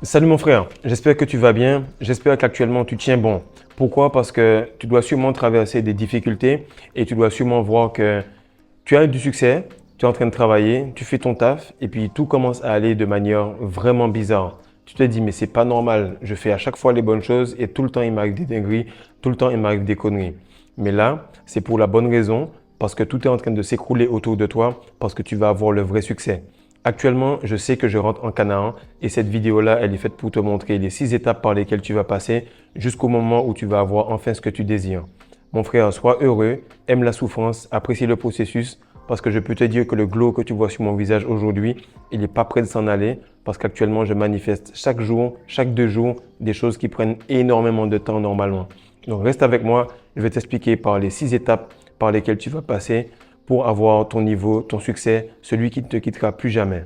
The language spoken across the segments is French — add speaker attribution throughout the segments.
Speaker 1: Salut mon frère, j'espère que tu vas bien, j'espère qu'actuellement tu tiens bon. Pourquoi? Parce que tu dois sûrement traverser des difficultés et tu dois sûrement voir que tu as eu du succès, tu es en train de travailler, tu fais ton taf et puis tout commence à aller de manière vraiment bizarre. Tu te dis mais c'est pas normal, je fais à chaque fois les bonnes choses et tout le temps il m'arrive des dingueries, tout le temps il m'arrive des conneries. Mais là, c'est pour la bonne raison, parce que tout est en train de s'écrouler autour de toi, parce que tu vas avoir le vrai succès. Actuellement, je sais que je rentre en Canaan et cette vidéo-là, elle est faite pour te montrer les 6 étapes par lesquelles tu vas passer jusqu'au moment où tu vas avoir enfin ce que tu désires. Mon frère, sois heureux, aime la souffrance, apprécie le processus parce que je peux te dire que le glow que tu vois sur mon visage aujourd'hui, il n'est pas prêt de s'en aller parce qu'actuellement, je manifeste chaque jour, chaque 2 jours, des choses qui prennent énormément de temps normalement. Donc reste avec moi, je vais t'expliquer par les 6 étapes par lesquelles tu vas passer pour avoir ton niveau, ton succès, celui qui ne te quittera plus jamais.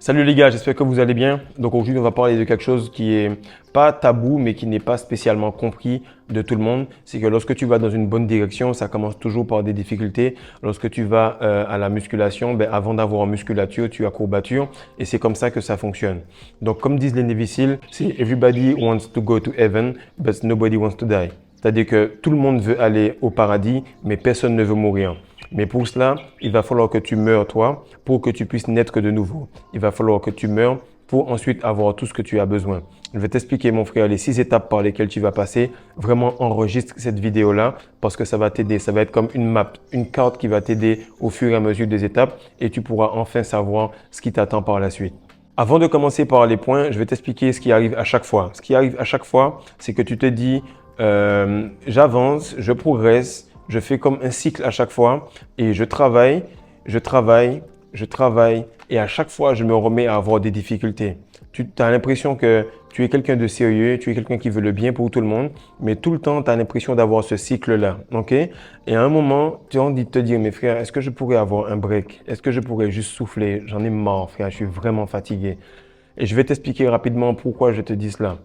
Speaker 1: Salut les gars, j'espère que vous allez bien. Donc aujourd'hui, on va parler de quelque chose qui est pas tabou, mais qui n'est pas spécialement compris de tout le monde. C'est que lorsque tu vas dans une bonne direction, ça commence toujours par des difficultés. Lorsque tu vas à la musculation, avant d'avoir musculature, tu as courbature et c'est comme ça que ça fonctionne. Donc comme disent les Navy Seals, c'est Everybody wants to go to heaven, but nobody wants to die. C'est-à-dire que tout le monde veut aller au paradis, mais personne ne veut mourir. Mais pour cela, il va falloir que tu meurs toi pour que tu puisses naître de nouveau. Il va falloir que tu meurs pour ensuite avoir tout ce que tu as besoin. Je vais t'expliquer, mon frère, les 6 étapes par lesquelles tu vas passer. Vraiment, enregistre cette vidéo-là parce que ça va t'aider. Ça va être comme une map, une carte qui va t'aider au fur et à mesure des étapes et tu pourras enfin savoir ce qui t'attend par la suite. Avant de commencer par les points, je vais t'expliquer ce qui arrive à chaque fois. Ce qui arrive à chaque fois, c'est que tu te dis, j'avance, je progresse, je fais comme un cycle à chaque fois et je travaille, je travaille, je travaille et à chaque fois, je me remets à avoir des difficultés. Tu as l'impression que tu es quelqu'un de sérieux, tu es quelqu'un qui veut le bien pour tout le monde, mais tout le temps, tu as l'impression d'avoir ce cycle-là. Ok? Et à un moment, tu as envie de te dire, mes frères, est-ce que je pourrais avoir un break? Est-ce que je pourrais juste souffler? J'en ai marre, frère, je suis vraiment fatigué. Et je vais t'expliquer rapidement pourquoi je te dis cela.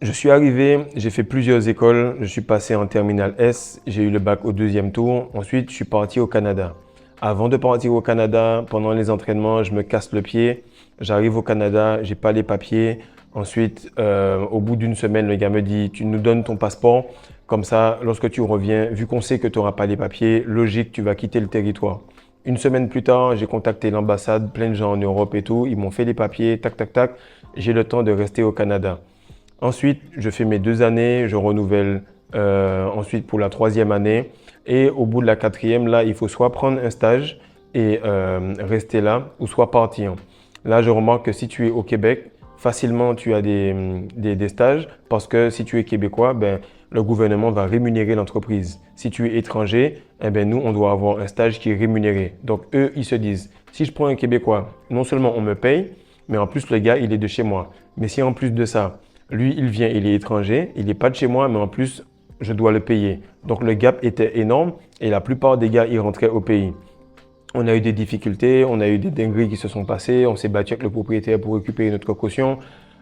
Speaker 1: Je suis arrivé, j'ai fait plusieurs écoles, je suis passé en terminale S, j'ai eu le bac au deuxième tour, ensuite je suis parti au Canada. Avant de partir au Canada, pendant les entraînements, je me casse le pied, j'arrive au Canada, j'ai pas les papiers. Ensuite, au bout d'une semaine, le gars me dit, tu nous donnes ton passeport, comme ça, lorsque tu reviens, vu qu'on sait que tu n'auras pas les papiers, logique, tu vas quitter le territoire. Une semaine plus tard, j'ai contacté l'ambassade, plein de gens en Europe et tout, ils m'ont fait les papiers, tac, tac, tac, j'ai le temps de rester au Canada. Ensuite, je fais mes 2 années, je renouvelle ensuite pour la troisième année. Et au bout de la quatrième, là, il faut soit prendre un stage et rester là, ou soit partir. Là, je remarque que si tu es au Québec, facilement tu as des stages parce que si tu es québécois, le gouvernement va rémunérer l'entreprise. Si tu es étranger, nous, on doit avoir un stage qui est rémunéré. Donc, eux, ils se disent, si je prends un Québécois, non seulement on me paye, mais en plus, le gars, il est de chez moi. Mais si en plus de ça, lui, il vient, il est étranger, il n'est pas de chez moi, mais en plus, je dois le payer. Donc, le gap était énorme et la plupart des gars, ils rentraient au pays. On a eu des difficultés, on a eu des dingueries qui se sont passées, on s'est battu avec le propriétaire pour récupérer notre caution.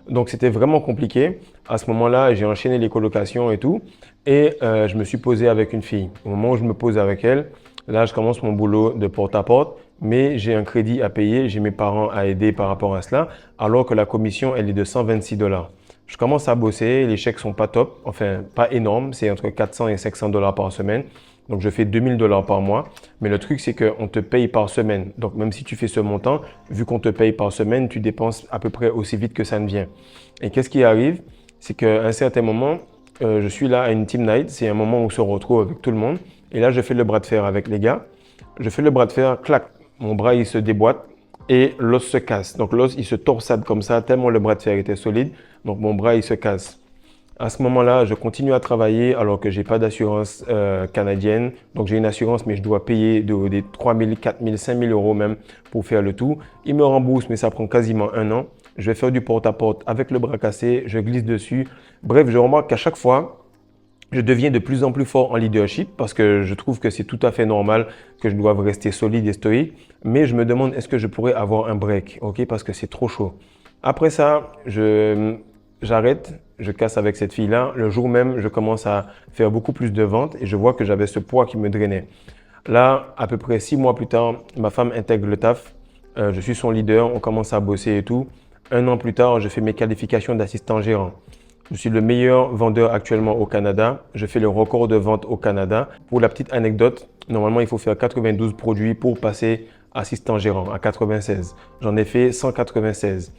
Speaker 1: Donc, c'était vraiment compliqué. À ce moment-là, j'ai enchaîné les colocations et tout. Et je me suis posé avec une fille. Au moment où je me pose avec elle, là, je commence mon boulot de porte à porte. Mais j'ai un crédit à payer, j'ai mes parents à aider par rapport à cela, alors que la commission, elle est de 126 $. Je commence à bosser, les chèques sont pas top, enfin pas énormes, c'est entre 400 et 500 $ par semaine. Donc je fais 2000 $ par mois. Mais le truc, c'est qu'on te paye par semaine. Donc même si tu fais ce montant, vu qu'on te paye par semaine, tu dépenses à peu près aussi vite que ça ne vient. Et qu'est-ce qui arrive? C'est qu'à un certain moment, je suis là à une team night, c'est un moment où on se retrouve avec tout le monde. Et là, je fais le bras de fer avec les gars. Je fais le bras de fer, clac, mon bras il se déboîte et l'os se casse. Donc l'os il se torsade comme ça tellement le bras de fer était solide. Donc mon bras il se casse. À ce moment-là, je continue à travailler alors que j'ai pas d'assurance canadienne. Donc j'ai une assurance mais je dois payer des 3 000, 4 000, 5 000 € même pour faire le tout. Ils me remboursent mais ça prend quasiment un an. Je vais faire du porte-à-porte avec le bras cassé, je glisse dessus. Bref, je remarque qu'à chaque fois, je deviens de plus en plus fort en leadership parce que je trouve que c'est tout à fait normal que je doive rester solide et stoïque. Mais je me demande est-ce que je pourrais avoir un break, ok, parce que c'est trop chaud. Après ça, j'arrête, je casse avec cette fille-là. Le jour même, je commence à faire beaucoup plus de ventes et je vois que j'avais ce poids qui me drainait. Là, à peu près 6 mois plus tard, ma femme intègre le taf. Je suis son leader, on commence à bosser et tout. Un an plus tard, je fais mes qualifications d'assistant gérant. Je suis le meilleur vendeur actuellement au Canada. Je fais le record de vente au Canada. Pour la petite anecdote, normalement, il faut faire 92 produits pour passer assistant gérant à 96. J'en ai fait 196.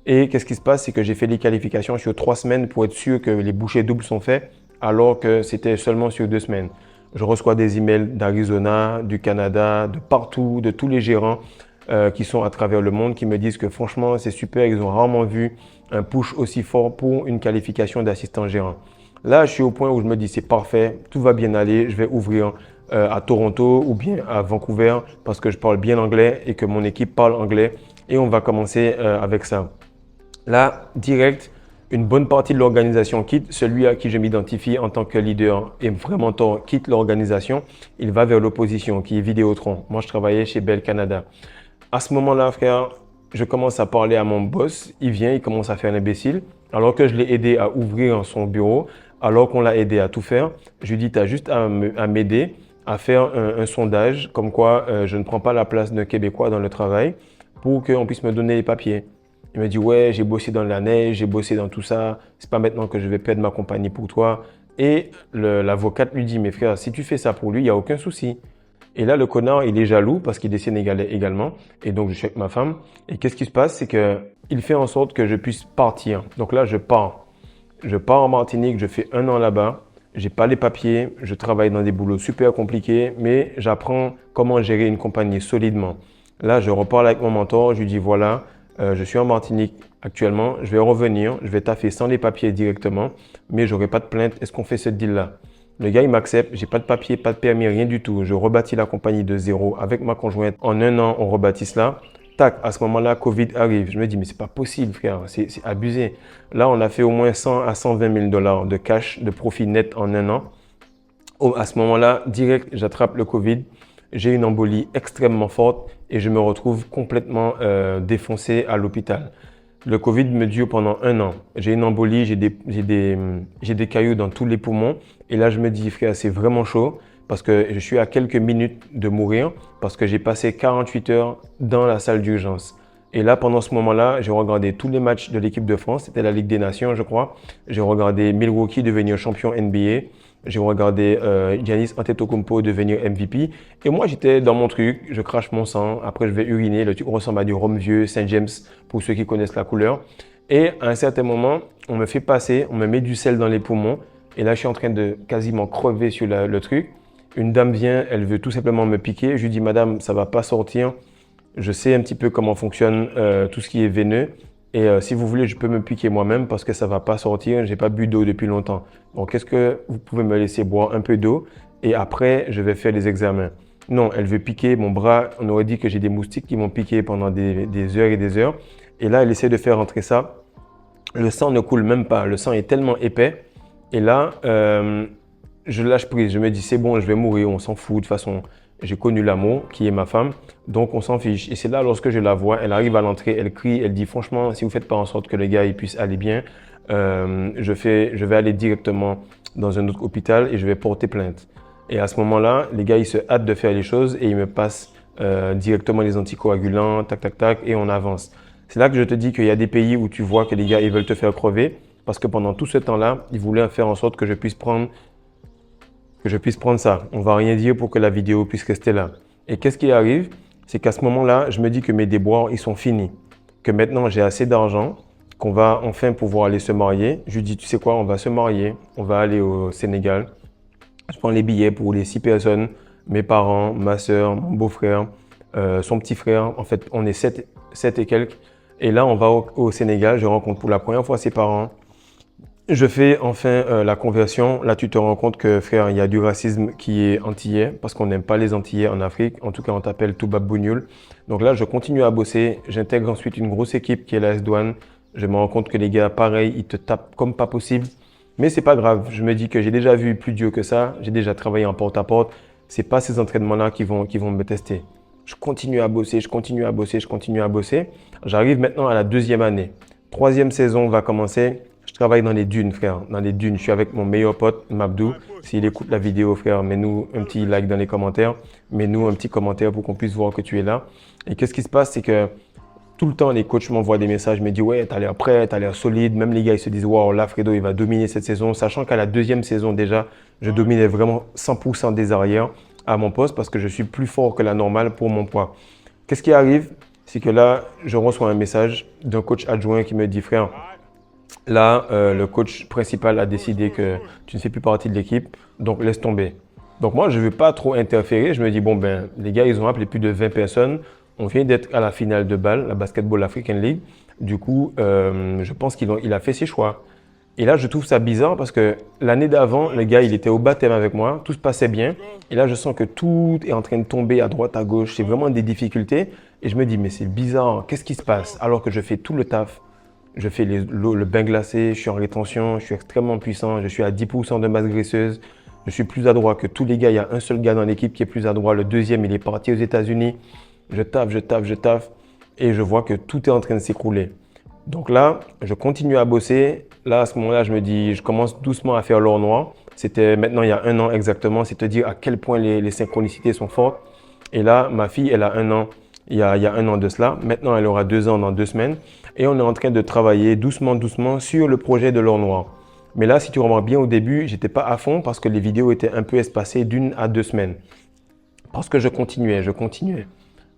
Speaker 1: Et qu'est-ce qui se passe? C'est que j'ai fait les qualifications sur 3 semaines pour être sûr que les bouchées doubles sont faites, alors que c'était seulement sur 2 semaines. Je reçois des emails d'Arizona, du Canada, de partout, de tous les gérants qui sont à travers le monde qui me disent que franchement, c'est super, ils ont rarement vu un push aussi fort pour une qualification d'assistant gérant. Là, je suis au point où je me dis c'est parfait, tout va bien aller, je vais ouvrir à Toronto ou bien à Vancouver parce que je parle bien anglais et que mon équipe parle anglais et on va commencer avec ça. Là, direct, une bonne partie de l'organisation quitte, celui à qui je m'identifie en tant que leader et vrai mentor quitte l'organisation, il va vers l'opposition qui est Vidéotron. Moi, je travaillais chez Bell Canada. À ce moment-là, frère, je commence à parler à mon boss. Il vient, il commence à faire l'imbécile. Alors que je l'ai aidé à ouvrir son bureau, alors qu'on l'a aidé à tout faire, je lui dis, tu as juste à m'aider à faire un sondage comme quoi je ne prends pas la place d'un Québécois dans le travail pour qu'on puisse me donner les papiers. Il me dit, ouais, j'ai bossé dans la neige, j'ai bossé dans tout ça. C'est pas maintenant que je vais perdre ma compagnie pour toi. Et l'avocate lui dit, mais frère, si tu fais ça pour lui, il n'y a aucun souci. Et là, le connard, il est jaloux parce qu'il est sénégalais également. Et donc, je suis avec ma femme. Et qu'est-ce qui se passe? C'est qu'il fait en sorte que je puisse partir. Donc là, je pars. Je pars en Martinique, je fais 1 an là-bas. J'ai pas les papiers, je travaille dans des boulots super compliqués, mais j'apprends comment gérer une compagnie solidement. Là, je reparle avec mon mentor, je lui dis voilà, je suis en Martinique actuellement, je vais revenir, je vais taffer sans les papiers directement, mais j'aurai pas de plainte. Est-ce qu'on fait ce deal-là? Le gars, il m'accepte, j'ai pas de papier, pas de permis, rien du tout. Je rebâtis la compagnie de zéro avec ma conjointe. En 1 an, on rebâtit cela. Tac, à ce moment-là, Covid arrive. Je me dis, mais c'est pas possible, frère, c'est abusé. Là, on a fait au moins 100 à 120 000 dollars de cash, de profit net en 1 an. À ce moment-là, direct, j'attrape le Covid. J'ai une embolie extrêmement forte et je me retrouve complètement défoncé à l'hôpital. Le Covid me dure pendant 1 an. J'ai une embolie, j'ai des cailloux dans tous les poumons. Et là, je me dis, frère, c'est vraiment chaud parce que je suis à quelques minutes de mourir parce que j'ai passé 48 heures dans la salle d'urgence. Et là, pendant ce moment-là, j'ai regardé tous les matchs de l'équipe de France. C'était la Ligue des Nations, je crois. J'ai regardé Milwaukee devenir champion NBA. J'ai regardé Giannis Antetokounmpo devenir MVP. Et moi, j'étais dans mon truc. Je crache mon sang. Après, je vais uriner. Le truc ressemble à du rhum vieux, Saint James, pour ceux qui connaissent la couleur. Et à un certain moment, on me fait passer, on me met du sel dans les poumons. Et là, je suis en train de quasiment crever sur le truc. Une dame vient, elle veut tout simplement me piquer. Je lui dis, madame, ça va pas sortir. Je sais un petit peu comment fonctionne tout ce qui est veineux. Et si vous voulez, je peux me piquer moi-même parce que ça va pas sortir. J'ai pas bu d'eau depuis longtemps. Donc, est-ce que vous pouvez me laisser boire un peu d'eau et après, je vais faire les examens. Non, elle veut piquer mon bras. On aurait dit que j'ai des moustiques qui m'ont piqué pendant des heures et des heures. Et là, elle essaie de faire rentrer ça. Le sang ne coule même pas. Le sang est tellement épais. Et là, je lâche prise. Je me dis, c'est bon, je vais mourir. On s'en fout. De toute façon, j'ai connu l'amour, qui est ma femme. Donc, on s'en fiche. Et c'est là, lorsque je la vois, elle arrive à l'entrée, elle crie, elle dit, franchement, si vous ne faites pas en sorte que le gars il puisse aller bien, je vais aller directement dans un autre hôpital et je vais porter plainte. Et à ce moment-là, les gars, ils se hâtent de faire les choses et ils me passent directement les anticoagulants, tac, tac, tac, et on avance. C'est là que je te dis qu'il y a des pays où tu vois que les gars, ils veulent te faire crever parce que pendant tout ce temps-là, ils voulaient faire en sorte que je puisse prendre ça. On va rien dire pour que la vidéo puisse rester là. Et qu'est-ce qui arrive? C'est qu'à ce moment-là, je me dis que mes déboires, ils sont finis. Que maintenant, j'ai assez d'argent, qu'on va enfin pouvoir aller se marier. Je lui dis, tu sais quoi, on va se marier, on va aller au Sénégal. Je prends les billets pour les 6 personnes, mes parents, ma soeur, mon beau-frère, son petit frère. En fait, on est 7 et quelques. Et là, on va au Sénégal. Je rencontre pour la première fois ses parents. Je fais enfin la conversion. Là, tu te rends compte que, frère, il y a du racisme qui est antillais parce qu'on n'aime pas les Antillais en Afrique. En tout cas, on t'appelle Toubab Bougnoul. Donc là, je continue à bosser. J'intègre ensuite une grosse équipe qui est la S-Douane. Je me rends compte que les gars, pareil, ils te tapent comme pas possible. Mais c'est pas grave. Je me dis que j'ai déjà vu plus Dieu que ça. J'ai déjà travaillé en porte-à-porte. C'est pas ces entraînements-là qui vont me tester. Je continue à bosser, je continue à bosser, je continue à bosser. J'arrive maintenant à la 2e année. 3e saison va commencer. travaille dans les dunes, frère. Dans les dunes. Je suis avec mon meilleur pote, Mabdou. S'il écoute la vidéo, frère, mets-nous un petit like dans les commentaires. Mets-nous un petit commentaire pour qu'on puisse voir que tu es là. Et qu'est-ce qui se passe, c'est que tout le temps, les coachs m'envoient des messages, me disent ouais, t'as l'air prêt, t'as l'air solide. Même les gars, ils se disent waouh, là, Fredo, il va dominer cette saison. Sachant qu'à la deuxième saison, déjà, je dominais vraiment 100% des arrières à mon poste parce que je suis plus fort que la normale pour mon poids. Qu'est-ce qui arrive? C'est que là, je reçois un message d'un coach adjoint qui me dit frère, là, le coach principal a décidé que tu ne fais plus partie de l'équipe, donc laisse tomber. Donc moi, je ne veux pas trop interférer. Je me dis, bon, ben, les gars, ils ont appelé plus de 20 personnes. On vient d'être à la finale de BAL, la Basketball African League. Du coup, je pense qu'il a fait ses choix. Et là, je trouve ça bizarre parce que l'année d'avant, le gars, il était au baptême avec moi, tout se passait bien. Et là, je sens que tout est en train de tomber à droite, à gauche. C'est vraiment des difficultés. Et je me dis, mais c'est bizarre, qu'est-ce qui se passe? Alors que je fais tout le taf. Je fais le bain glacé, je suis en rétention, je suis extrêmement puissant, je suis à 10% de masse graisseuse. Je suis plus adroit que tous les gars. Il y a un seul gars dans l'équipe qui est plus adroit. Le deuxième, il est parti aux États-Unis. Je taffe. Et je vois que tout est en train de s'écrouler. Donc là, je continue à bosser. Là, à ce moment-là, je me dis, je commence doucement à faire l'or noir. C'était maintenant il y a 1 an exactement. C'est te dire à quel point les synchronicités sont fortes. Et là, ma fille, elle a 1 an. Il y a 1 an de cela. Maintenant, elle aura 2 ans dans 2 semaines. Et on est en train de travailler doucement sur le projet de l'or noir. Mais là, si tu remarques bien au début, j'étais pas à fond parce que les vidéos étaient un peu espacées d'1 à 2 semaines. Parce que je continuais.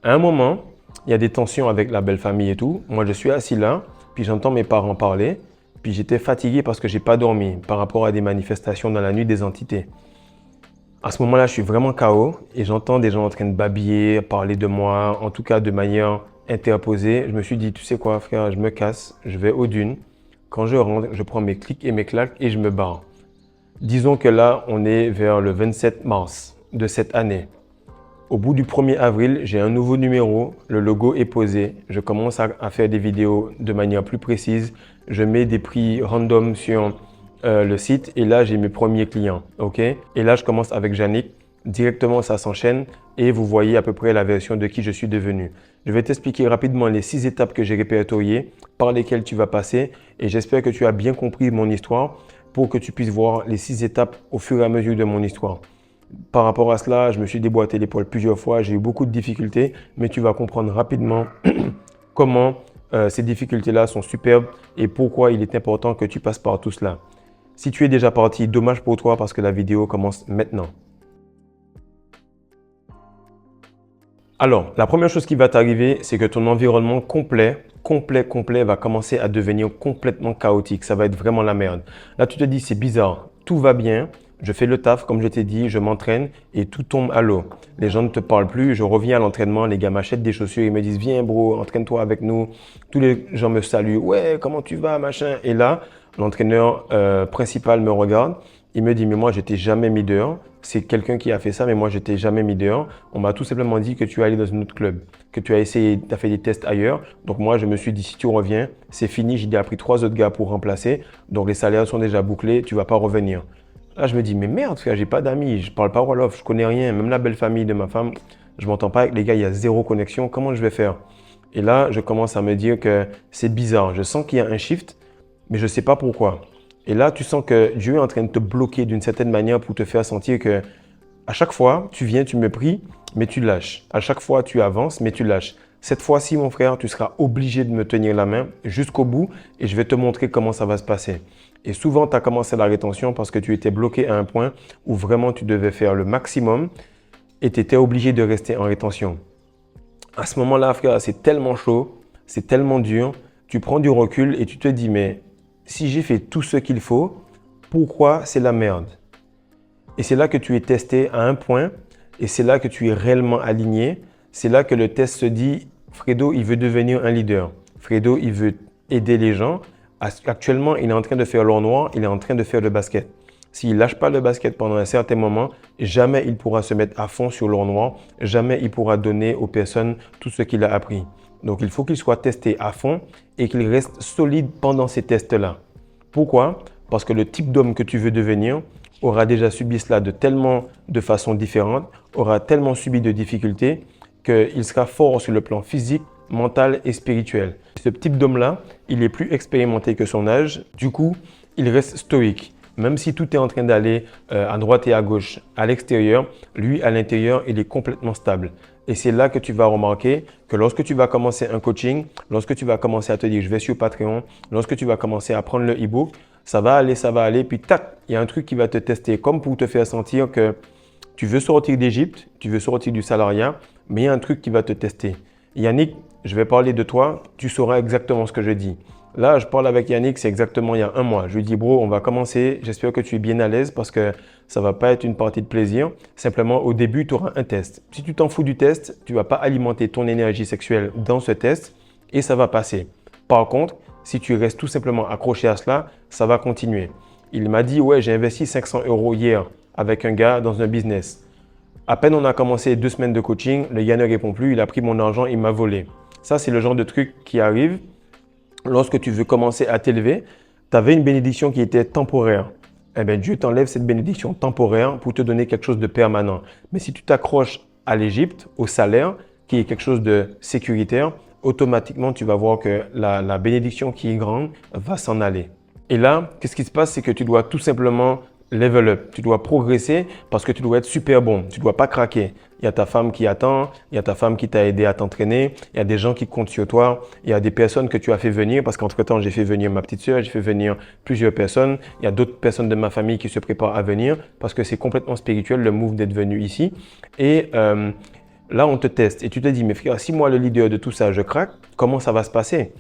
Speaker 1: À un moment, il y a des tensions avec la belle famille et tout. Moi, je suis assis là, puis j'entends mes parents parler. Puis j'étais fatigué parce que j'ai pas dormi par rapport à des manifestations dans la nuit des entités. À ce moment-là, je suis vraiment KO et j'entends des gens en train de babiller, parler de moi, en tout cas de manière interposée. Je me suis dit, tu sais quoi, frère, je me casse, je vais aux dunes. Quand je rentre, je prends mes clics et mes claques et je me barre. Disons que là, on est vers le 27 mars de cette année. Au bout du 1er avril, j'ai un nouveau numéro, le logo est posé. Je commence à faire des vidéos de manière plus précise. Je mets des prix random sur le site et là, j'ai mes premiers clients. Ok. Et là, je commence avec Yannick. Directement, ça s'enchaîne et vous voyez à peu près la version de qui je suis devenu. Je vais t'expliquer rapidement les 6 étapes que j'ai répertoriées par lesquelles tu vas passer et j'espère que tu as bien compris mon histoire pour que tu puisses voir les 6 étapes au fur et à mesure de mon histoire. Par rapport à cela, je me suis déboîté l'épaule plusieurs fois, j'ai eu beaucoup de difficultés, mais tu vas comprendre rapidement comment ces difficultés-là sont superbes et pourquoi il est important que tu passes par tout cela. Si tu es déjà parti, dommage pour toi parce que la vidéo commence maintenant. Alors, la première chose qui va t'arriver, c'est que ton environnement complet va commencer à devenir complètement chaotique. Ça va être vraiment la merde. Là, tu te dis, c'est bizarre, tout va bien. Je fais le taf, comme je t'ai dit, je m'entraîne et tout tombe à l'eau. Les gens ne te parlent plus, je reviens à l'entraînement, les gars m'achètent des chaussures, ils me disent « Viens bro, entraîne-toi avec nous ». Tous les gens me saluent « Ouais, comment tu vas, machin ?» Et là, l'entraîneur principal me regarde, il me dit « Mais moi, je t'ai jamais mis dehors. C'est quelqu'un qui a fait ça, mais moi, je t'ai jamais mis dehors. On m'a tout simplement dit que tu es allé dans un autre club, que tu as essayé, tu as fait des tests ailleurs. Donc moi, je me suis dit, si tu reviens, c'est fini. J'ai déjà pris 3 autres gars pour remplacer. Donc les salaires sont déjà bouclés, tu vas pas revenir. » Là, je me dis, mais merde, frère, j'ai pas d'amis, je parle pas Wolof, je connais rien. Même la belle famille de ma femme, je m'entends pas avec les gars, il y a 0 connexion. Comment je vais faire? Et là, je commence à me dire que c'est bizarre. Je sens qu'il y a un shift, mais je sais pas pourquoi. Et là, tu sens que Dieu est en train de te bloquer d'une certaine manière pour te faire sentir que à chaque fois, tu viens, tu me pries, mais tu lâches. À chaque fois, tu avances, mais tu lâches. Cette fois-ci, mon frère, tu seras obligé de me tenir la main jusqu'au bout et je vais te montrer comment ça va se passer. Et souvent, tu as commencé la rétention parce que tu étais bloqué à un point où vraiment tu devais faire le maximum et tu étais obligé de rester en rétention. À ce moment-là, frère, c'est tellement chaud, c'est tellement dur. Tu prends du recul et tu te dis, mais si j'ai fait tout ce qu'il faut, pourquoi c'est la merde? Et c'est là que tu es testé à un point et c'est là que tu es réellement aligné. C'est là que le test se dit, Fredo, il veut devenir un leader. Fredo, il veut aider les gens. Actuellement, il est en train de faire l'or noir, il est en train de faire le basket. S'il ne lâche pas le basket pendant un certain moment, jamais il pourra se mettre à fond sur l'or noir, jamais il pourra donner aux personnes tout ce qu'il a appris. Donc, il faut qu'il soit testé à fond et qu'il reste solide pendant ces tests-là. Pourquoi? Parce que le type d'homme que tu veux devenir aura déjà subi cela de façon différente, aura tellement subi de difficultés qu'il sera fort sur le plan physique, mentale et spirituelle. Ce type d'homme-là, il est plus expérimenté que son âge. Du coup, il reste stoïque. Même si tout est en train d'aller à droite et à gauche, à l'extérieur, lui, à l'intérieur, il est complètement stable. Et c'est là que tu vas remarquer que lorsque tu vas commencer un coaching, lorsque tu vas commencer à te dire, je vais sur Patreon, lorsque tu vas commencer à prendre le e-book, ça va aller, puis tac, il y a un truc qui va te tester, comme pour te faire sentir que tu veux sortir d'Égypte, tu veux sortir du salariat, mais il y a un truc qui va te tester. Yannick, je vais parler de toi, tu sauras exactement ce que je dis. Là, je parle avec Yannick, c'est exactement il y a un mois. Je lui dis, bro, on va commencer. J'espère que tu es bien à l'aise parce que ça ne va pas être une partie de plaisir. Simplement, au début, tu auras un test. Si tu t'en fous du test, tu ne vas pas alimenter ton énergie sexuelle dans ce test et ça va passer. Par contre, si tu restes tout simplement accroché à cela, ça va continuer. Il m'a dit, ouais, j'ai investi 500 € hier avec un gars dans un business. À peine on a commencé 2 semaines de coaching, le gars ne répond plus, il a pris mon argent, il m'a volé. Ça, c'est le genre de truc qui arrive lorsque tu veux commencer à t'élever. Tu avais une bénédiction qui était temporaire. Eh bien, Dieu t'enlève cette bénédiction temporaire pour te donner quelque chose de permanent. Mais si tu t'accroches à l'Égypte, au salaire, qui est quelque chose de sécuritaire, automatiquement, tu vas voir que la bénédiction qui est grande va s'en aller. Et là, qu'est-ce qui se passe? C'est que tu dois tout simplement level up. Tu dois progresser parce que tu dois être super bon. Tu ne dois pas craquer. Il y a ta femme qui attend, il y a ta femme qui t'a aidé à t'entraîner, il y a des gens qui comptent sur toi, il y a des personnes que tu as fait venir parce qu'entre-temps, j'ai fait venir ma petite sœur, j'ai fait venir plusieurs personnes. Il y a d'autres personnes de ma famille qui se préparent à venir parce que c'est complètement spirituel le move d'être venu ici. Et là, on te teste et tu te dis, mais frère, si moi, le leader de tout ça, je craque, comment ça va se passer?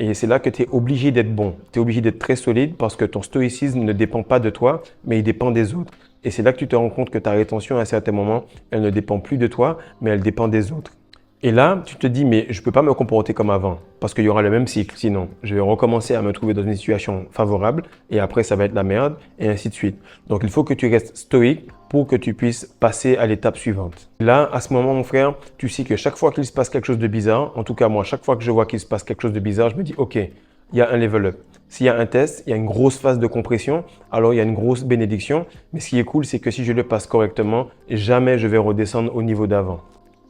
Speaker 1: Et c'est là que tu es obligé d'être bon. Tu es obligé d'être très solide parce que ton stoïcisme ne dépend pas de toi, mais il dépend des autres. Et c'est là que tu te rends compte que ta rétention, à un certain moment, elle ne dépend plus de toi, mais elle dépend des autres. Et là, tu te dis, mais je ne peux pas me comporter comme avant parce qu'il y aura le même cycle. Sinon, je vais recommencer à me trouver dans une situation favorable et après, ça va être la merde et ainsi de suite. Donc, il faut que tu restes stoïque pour que tu puisses passer à l'étape suivante. Là, à ce moment, mon frère, tu sais que chaque fois qu'il se passe quelque chose de bizarre, en tout cas moi, chaque fois que je vois qu'il se passe quelque chose de bizarre, je me dis, OK, il y a un level up. S'il y a un test, il y a une grosse phase de compression, alors il y a une grosse bénédiction. Mais ce qui est cool, c'est que si je le passe correctement, jamais je vais redescendre au niveau d'avant.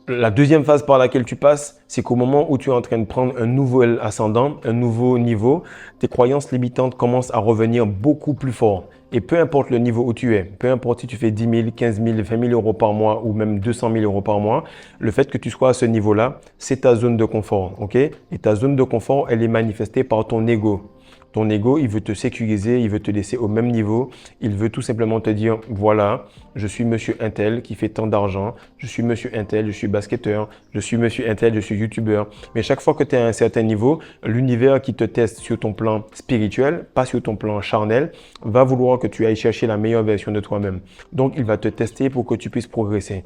Speaker 1: La deuxième phase par laquelle tu passes, c'est qu'au moment où tu es en train de prendre un nouvel ascendant, un nouveau niveau, tes croyances limitantes commencent à revenir beaucoup plus fort. Et peu importe le niveau où tu es, peu importe si tu fais 10 000, 15 000, 20 000 € par mois ou même 200 000 € par mois, le fait que tu sois à ce niveau-là, c'est ta zone de confort. Ok? Et ta zone de confort, elle est manifestée par ton ego. Ton ego, il veut te sécuriser, il veut te laisser au même niveau. Il veut tout simplement te dire, voilà, je suis monsieur Intel qui fait tant d'argent. Je suis monsieur Intel, je suis basketteur. Je suis monsieur Intel, je suis youtubeur. Mais chaque fois que tu es à un certain niveau, l'univers qui te teste sur ton plan spirituel, pas sur ton plan charnel, va vouloir que tu ailles chercher la meilleure version de toi-même. Donc, il va te tester pour que tu puisses progresser.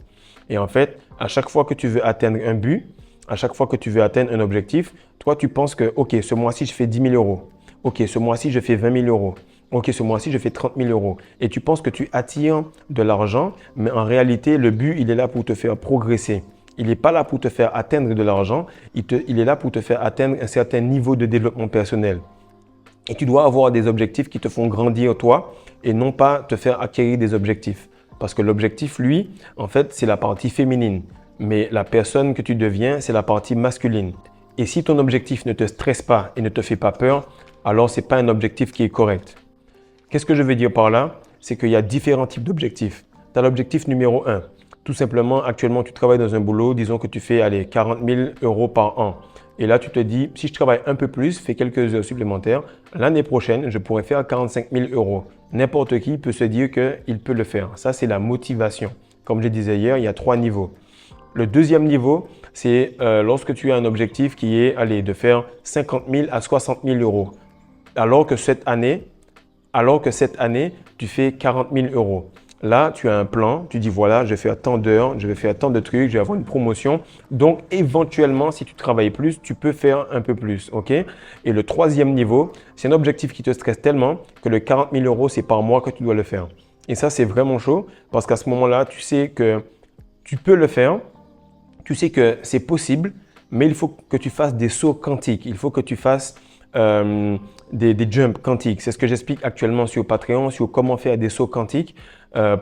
Speaker 1: Et en fait, à chaque fois que tu veux atteindre un but, à chaque fois que tu veux atteindre un objectif, toi, tu penses que, OK, ce mois-ci, je fais 10 000 €. OK, ce mois-ci, je fais 20 000 €. OK, ce mois-ci, je fais 30 000 €. Et tu penses que tu attires de l'argent, mais en réalité, le but, il est là pour te faire progresser. Il n'est pas là pour te faire atteindre de l'argent, il est là pour te faire atteindre un certain niveau de développement personnel. Et tu dois avoir des objectifs qui te font grandir toi et non pas te faire acquérir des objectifs. Parce que l'objectif, lui, en fait, c'est la partie féminine. Mais la personne que tu deviens, c'est la partie masculine. Et si ton objectif ne te stresse pas et ne te fait pas peur, alors ce n'est pas un objectif qui est correct. Qu'est-ce que je veux dire par là? C'est qu'il y a différents types d'objectifs. Tu as l'objectif numéro 1. Tout simplement, actuellement, tu travailles dans un boulot, disons que tu fais 40 000 € par an. Et là, tu te dis, si je travaille un peu plus, fais quelques heures supplémentaires, l'année prochaine, je pourrais faire 45 000 €. N'importe qui peut se dire qu'il peut le faire. Ça, c'est la motivation. Comme je disais hier, il y a 3 niveaux. Le deuxième niveau, c'est lorsque tu as un objectif qui est de faire 50 000 à 60 000 €. Alors que cette année, tu fais 40 000 €. Là, tu as un plan, tu dis voilà, je vais faire tant d'heures, je vais faire tant de trucs, je vais avoir une promotion. Donc, éventuellement, si tu travailles plus, tu peux faire un peu plus. Ok? Et le troisième niveau, c'est un objectif qui te stresse tellement que le 40 000 €, c'est par mois que tu dois le faire. Et ça, c'est vraiment chaud parce qu'à ce moment-là, tu sais que tu peux le faire, tu sais que c'est possible, mais il faut que tu fasses des sauts quantiques. Il faut que tu fasses des jumps quantiques. C'est ce que j'explique actuellement sur Patreon, sur comment faire des sauts quantiques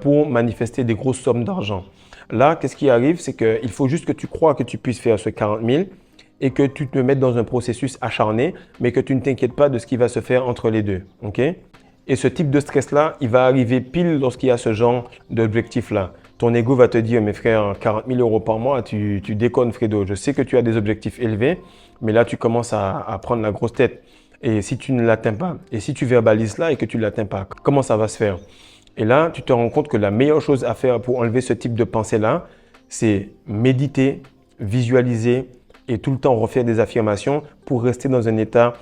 Speaker 1: pour manifester des grosses sommes d'argent. Là, qu'est-ce qui arrive? C'est qu'il faut juste que tu crois que tu puisses faire ce 40 000 et que tu te mettes dans un processus acharné, mais que tu ne t'inquiètes pas de ce qui va se faire entre les deux. Ok? Et ce type de stress-là, il va arriver pile lorsqu'il y a ce genre d'objectif-là. Ton ego va te dire, mes frères, 40 000 euros par mois, tu déconnes, Fredo. Je sais que tu as des objectifs élevés, mais là, tu commences à prendre la grosse tête. Et si tu ne l'atteins pas, et si tu verbalises là et que tu ne l'atteins pas, comment ça va se faire? Et là, tu te rends compte que la meilleure chose à faire pour enlever ce type de pensée-là, c'est méditer, visualiser et tout le temps refaire des affirmations pour rester dans un état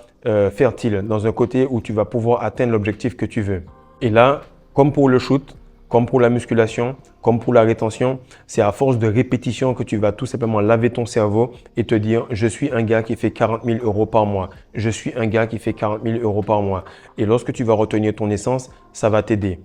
Speaker 1: fertile, dans un côté où tu vas pouvoir atteindre l'objectif que tu veux. Et là, comme pour le shoot, comme pour la musculation, comme pour la rétention, c'est à force de répétition que tu vas tout simplement laver ton cerveau et te dire « Je suis un gars qui fait 40 000 euros par mois. Je suis un gars qui fait 40 000 euros par mois. » Et lorsque tu vas retenir ton essence, ça va t'aider.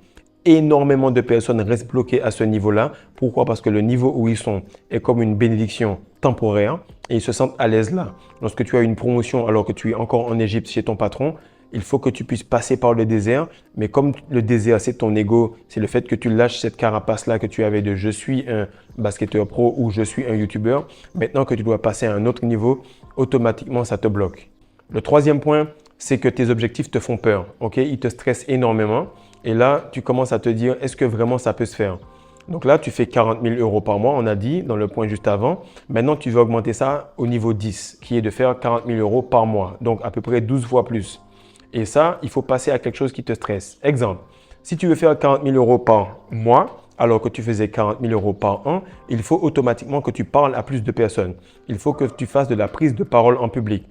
Speaker 1: Énormément de personnes restent bloquées à ce niveau-là. Pourquoi? Parce que le niveau où ils sont est comme une bénédiction temporaire et ils se sentent à l'aise là. Lorsque tu as une promotion alors que tu es encore en Égypte chez ton patron, il faut que tu puisses passer par le désert. Mais comme le désert, c'est ton ego, c'est le fait que tu lâches cette carapace-là que tu avais de « je suis un basketteur pro » ou « je suis un youtubeur ». Maintenant que tu dois passer à un autre niveau, automatiquement, ça te bloque. Le troisième point, c'est que tes objectifs te font peur. Ok? Ils te stressent énormément. Et là, tu commences à te dire, est-ce que vraiment ça peut se faire? Donc là, tu fais 40 000 euros par mois, on a dit dans le point juste avant. Maintenant, tu veux augmenter ça au niveau 10, qui est de faire 40 000 euros par mois, donc à peu près 12 fois plus. Et ça, il faut passer à quelque chose qui te stresse. Exemple, si tu veux faire 40 000 euros par mois, alors que tu faisais 40 000 euros par an, il faut automatiquement que tu parles à plus de personnes. Il faut que tu fasses de la prise de parole en public.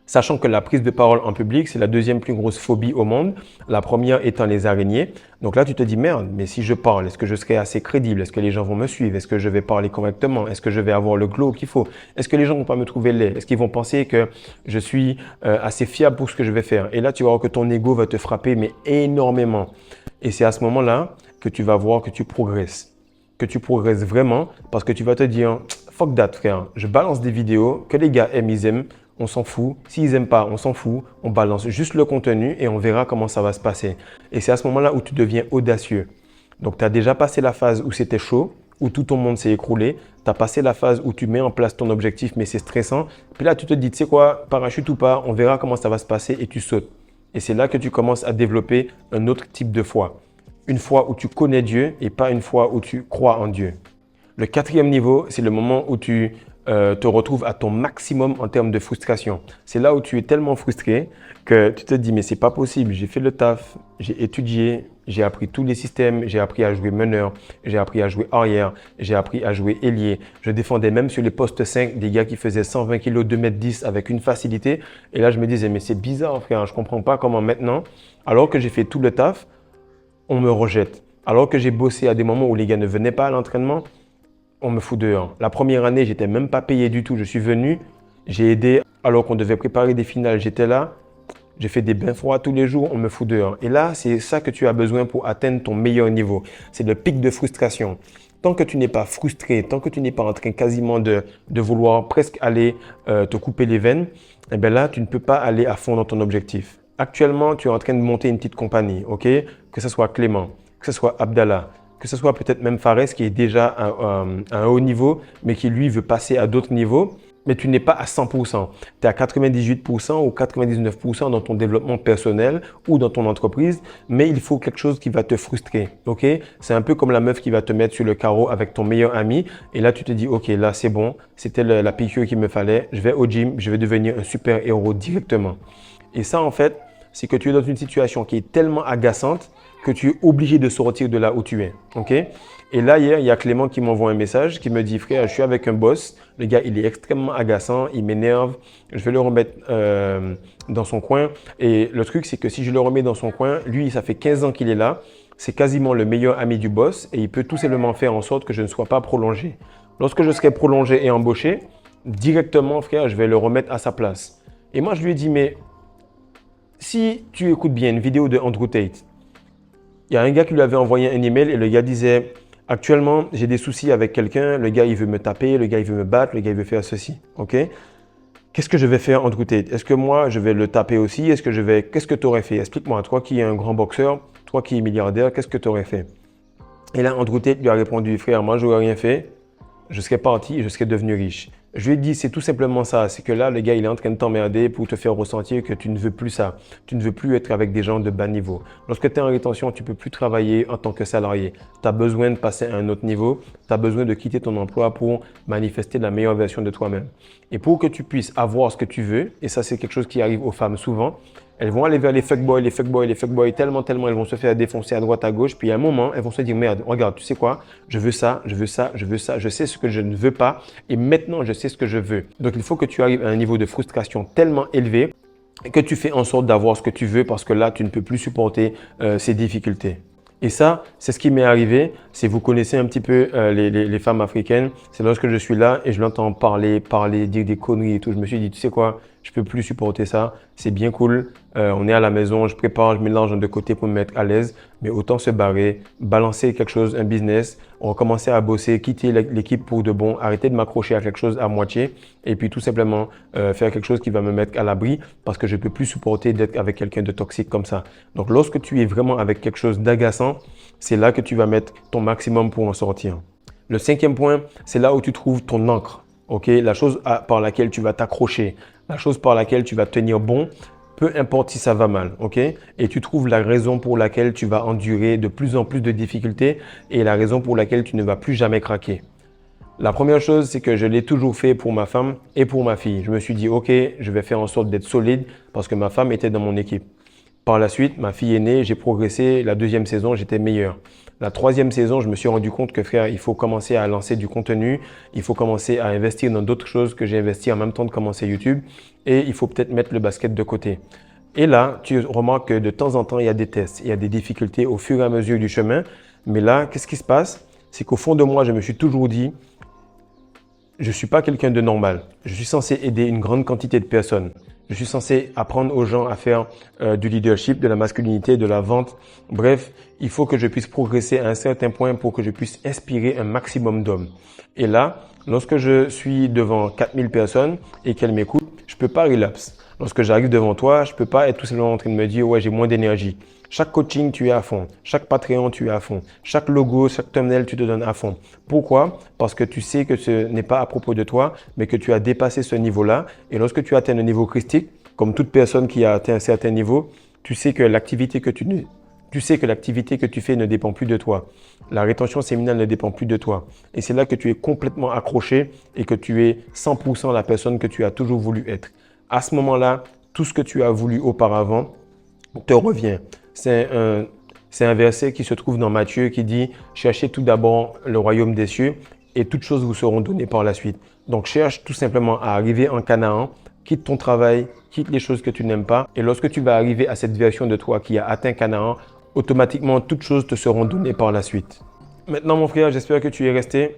Speaker 1: Sachant que la prise de parole en public, c'est la deuxième plus grosse phobie au monde. La première étant les araignées. Donc là, tu te dis, merde, mais si je parle, est-ce que je serai assez crédible? Est-ce que les gens vont me suivre? Est-ce que je vais parler correctement? Est-ce que je vais avoir le glow qu'il faut? Est-ce que les gens vont pas me trouver laid? Est-ce qu'ils vont penser que je suis assez fiable pour ce que je vais faire? Et là, tu vas voir que ton ego va te frapper, mais énormément. Et c'est à ce moment-là que tu vas voir que tu progresses. Que tu progresses vraiment parce que tu vas te dire, fuck that, frère. Je balance des vidéos que les gars aiment, ils aiment. On s'en fout. S'ils n'aiment pas, on s'en fout. On balance juste le contenu et on verra comment ça va se passer. Et c'est à ce moment-là où tu deviens audacieux. Donc, tu as déjà passé la phase où c'était chaud, où tout ton monde s'est écroulé. Tu as passé la phase où tu mets en place ton objectif, mais c'est stressant. Puis là, tu te dis, tu sais quoi, parachute ou pas, on verra comment ça va se passer et tu sautes. Et c'est là que tu commences à développer un autre type de foi. Une foi où tu connais Dieu et pas une foi où tu crois en Dieu. Le quatrième niveau, c'est le moment où tu te retrouves à ton maximum en termes de frustration. C'est là où tu es tellement frustré que tu te dis mais c'est pas possible, j'ai fait le taf, j'ai étudié, j'ai appris tous les systèmes, j'ai appris à jouer meneur, j'ai appris à jouer arrière, j'ai appris à jouer ailier. Je défendais même sur les postes 5 des gars qui faisaient 120 kg, 2,10 m avec une facilité. Et là je me disais mais c'est bizarre frère, je comprends pas comment maintenant, alors que j'ai fait tout le taf, on me rejette. Alors que j'ai bossé à des moments où les gars ne venaient pas à l'entraînement, on me fout dehors. La première année, j'étais même pas payé du tout. Je suis venu, j'ai aidé alors qu'on devait préparer des finales. J'étais là, j'ai fait des bains froids tous les jours, on me fout dehors. Et là, c'est ça que tu as besoin pour atteindre ton meilleur niveau. C'est le pic de frustration. Tant que tu n'es pas frustré, tant que tu n'es pas en train quasiment de vouloir presque aller te couper les veines, eh bien là, tu ne peux pas aller à fond dans ton objectif. Actuellement, tu es en train de monter une petite compagnie, ok? Que ce soit Clément, que ce soit Abdallah, que ce soit peut-être même Fares qui est déjà à un haut niveau, mais qui lui veut passer à d'autres niveaux, mais tu n'es pas à 100%. Tu es à 98% ou 99% dans ton développement personnel ou dans ton entreprise, mais il faut quelque chose qui va te frustrer. Ok? C'est un peu comme la meuf qui va te mettre sur le carreau avec ton meilleur ami, et là tu te dis, ok, là c'est bon, c'était la piqûre qu'il me fallait, je vais au gym, je vais devenir un super héros directement. Et ça en fait, c'est que tu es dans une situation qui est tellement agaçante que tu es obligé de sortir de là où tu es. Ok? Et là, hier, il y a Clément qui m'envoie un message qui me dit « Frère, je suis avec un boss. Le gars, il est extrêmement agaçant, il m'énerve. Je vais le remettre dans son coin. » Et le truc, c'est que si je le remets dans son coin, lui, ça fait 15 ans qu'il est là. C'est quasiment le meilleur ami du boss et il peut tout simplement faire en sorte que je ne sois pas prolongé. Lorsque je serai prolongé et embauché, directement, frère, je vais le remettre à sa place. Et moi, je lui ai dit « Mais si tu écoutes bien une vidéo de Andrew Tate, il y a un gars qui lui avait envoyé un email et le gars disait « Actuellement, j'ai des soucis avec quelqu'un, le gars il veut me taper, le gars il veut me battre, le gars il veut faire ceci. Ok? Qu'est-ce que je vais faire Andrew Tate? Est-ce que moi je vais le taper aussi? Qu'est-ce que tu aurais fait? Explique-moi, toi qui es un grand boxeur, toi qui es milliardaire, qu'est-ce que tu aurais fait? » Et là, Andrew Tate lui a répondu « Frère, moi je n'aurais rien fait, je serais parti et je serais devenu riche. Je lui ai dit, c'est tout simplement ça. C'est que là, le gars, il est en train de t'emmerder pour te faire ressentir que tu ne veux plus ça. Tu ne veux plus être avec des gens de bas niveau. Lorsque tu es en rétention, tu ne peux plus travailler en tant que salarié. Tu as besoin de passer à un autre niveau. Tu as besoin de quitter ton emploi pour manifester la meilleure version de toi-même. Et pour que tu puisses avoir ce que tu veux, et ça, c'est quelque chose qui arrive aux femmes souvent, elles vont aller vers les fuckboys, tellement, elles vont se faire défoncer à droite, à gauche. Puis à un moment, elles vont se dire, merde, regarde, tu sais quoi, je veux ça, je sais ce que je ne veux pas et maintenant, je sais ce que je veux. Donc, il faut que tu arrives à un niveau de frustration tellement élevé que tu fais en sorte d'avoir ce que tu veux parce que là, tu ne peux plus supporter ces difficultés. Et ça, c'est ce qui m'est arrivé. Si vous connaissez un petit peu les femmes africaines, c'est lorsque je suis là et je l'entends parler, dire des conneries et tout. Je me suis dit, tu sais quoi, je peux plus supporter ça. C'est bien cool. On est à la maison, je prépare, je mets l'argent de côté pour me mettre à l'aise. Mais autant se barrer, balancer quelque chose, un business, recommencer à bosser, quitter l'équipe pour de bon, arrêter de m'accrocher à quelque chose à moitié et puis tout simplement faire quelque chose qui va me mettre à l'abri parce que je peux plus supporter d'être avec quelqu'un de toxique comme ça. Donc, lorsque tu es vraiment avec quelque chose d'agaçant, c'est là que tu vas mettre ton maximum pour en sortir. Le cinquième point, c'est là où tu trouves ton encre. La chose par laquelle tu vas t'accrocher, la chose par laquelle tu vas tenir bon, peu importe si ça va mal. Et tu trouves la raison pour laquelle tu vas endurer de plus en plus de difficultés et la raison pour laquelle tu ne vas plus jamais craquer. La première chose, c'est que je l'ai toujours fait pour ma femme et pour ma fille. Je me suis dit, OK, je vais faire en sorte d'être solide parce que ma femme était dans mon équipe. Par la suite, ma fille est née, j'ai progressé. La deuxième saison, j'étais meilleur. La troisième saison, je me suis rendu compte que frère, il faut commencer à lancer du contenu. Il faut commencer à investir dans d'autres choses que j'ai investi en même temps de commencer YouTube. Et il faut peut-être mettre le basket de côté. Et là, tu remarques que de temps en temps, il y a des tests, il y a des difficultés au fur et à mesure du chemin. Mais là, qu'est-ce qui se passe? C'est qu'au fond de moi, je me suis toujours dit, je ne suis pas quelqu'un de normal. Je suis censé aider une grande quantité de personnes. Je suis censé apprendre aux gens à faire du leadership, de la masculinité, de la vente. Bref, il faut que je puisse progresser à un certain point pour que je puisse inspirer un maximum d'hommes. Et là, lorsque je suis devant 4000 personnes et qu'elles m'écoutent, je ne peux pas relapse. Lorsque j'arrive devant toi, je ne peux pas être tout simplement en train de me dire « ouais, j'ai moins d'énergie ». Chaque coaching, tu es à fond. Chaque Patreon, tu es à fond. Chaque logo, chaque thumbnail, tu te donnes à fond. Pourquoi? Parce que tu sais que ce n'est pas à propos de toi, mais que tu as dépassé ce niveau-là. Et lorsque tu atteins un niveau christique, comme toute personne qui a atteint un certain niveau, tu sais que l'activité que tu fais ne dépend plus de toi. La rétention séminale ne dépend plus de toi. Et c'est là que tu es complètement accroché et que tu es 100% la personne que tu as toujours voulu être. À ce moment-là, tout ce que tu as voulu auparavant te revient. C'est un verset qui se trouve dans Matthieu qui dit « Cherchez tout d'abord le royaume des cieux et toutes choses vous seront données par la suite. » Donc, cherche tout simplement à arriver en Canaan, quitte ton travail, quitte les choses que tu n'aimes pas. Et lorsque tu vas arriver à cette version de toi qui a atteint Canaan, automatiquement, toutes choses te seront données par la suite. Maintenant, mon frère, j'espère que tu es resté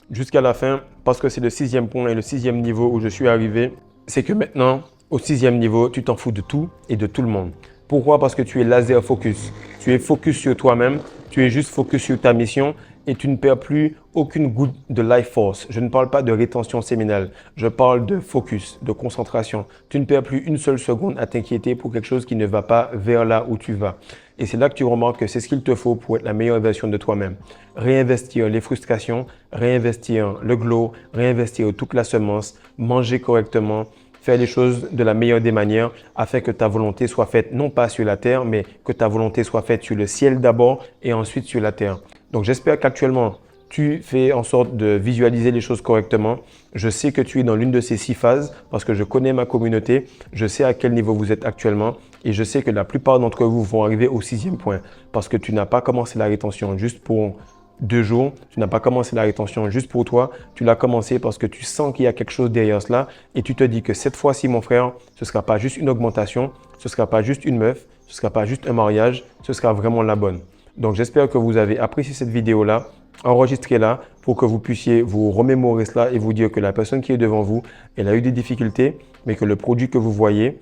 Speaker 1: jusqu'à la fin parce que c'est le 6e point et le 6e niveau où je suis arrivé. C'est que maintenant, au 6e niveau, tu t'en fous de tout et de tout le monde. Pourquoi? Parce que tu es laser focus. Tu es focus sur toi-même, tu es juste focus sur ta mission et tu ne perds plus aucune goutte de life force. Je ne parle pas de rétention séminale, je parle de focus, de concentration. Tu ne perds plus une seule seconde à t'inquiéter pour quelque chose qui ne va pas vers là où tu vas. Et c'est là que tu remarques que c'est ce qu'il te faut pour être la meilleure version de toi-même. Réinvestir les frustrations, réinvestir le glow, réinvestir toute la semence, manger correctement, faire les choses de la meilleure des manières afin que ta volonté soit faite non pas sur la terre, mais que ta volonté soit faite sur le ciel d'abord et ensuite sur la terre. Donc, j'espère qu'actuellement, tu fais en sorte de visualiser les choses correctement. Je sais que tu es dans l'une de ces 6 phases parce que je connais ma communauté. Je sais à quel niveau vous êtes actuellement et je sais que la plupart d'entre vous vont arriver au 6e point parce que tu n'as pas commencé la rétention juste pour 2 jours, tu n'as pas commencé la rétention juste pour toi, tu l'as commencé parce que tu sens qu'il y a quelque chose derrière cela et tu te dis que cette fois-ci, mon frère, ce ne sera pas juste une augmentation, ce ne sera pas juste une meuf, ce ne sera pas juste un mariage, ce sera vraiment la bonne. Donc, j'espère que vous avez apprécié cette vidéo-là. Enregistrez-la pour que vous puissiez vous remémorer cela et vous dire que la personne qui est devant vous, elle a eu des difficultés, mais que le produit que vous voyez,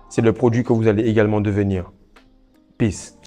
Speaker 1: c'est le produit que vous allez également devenir. Peace.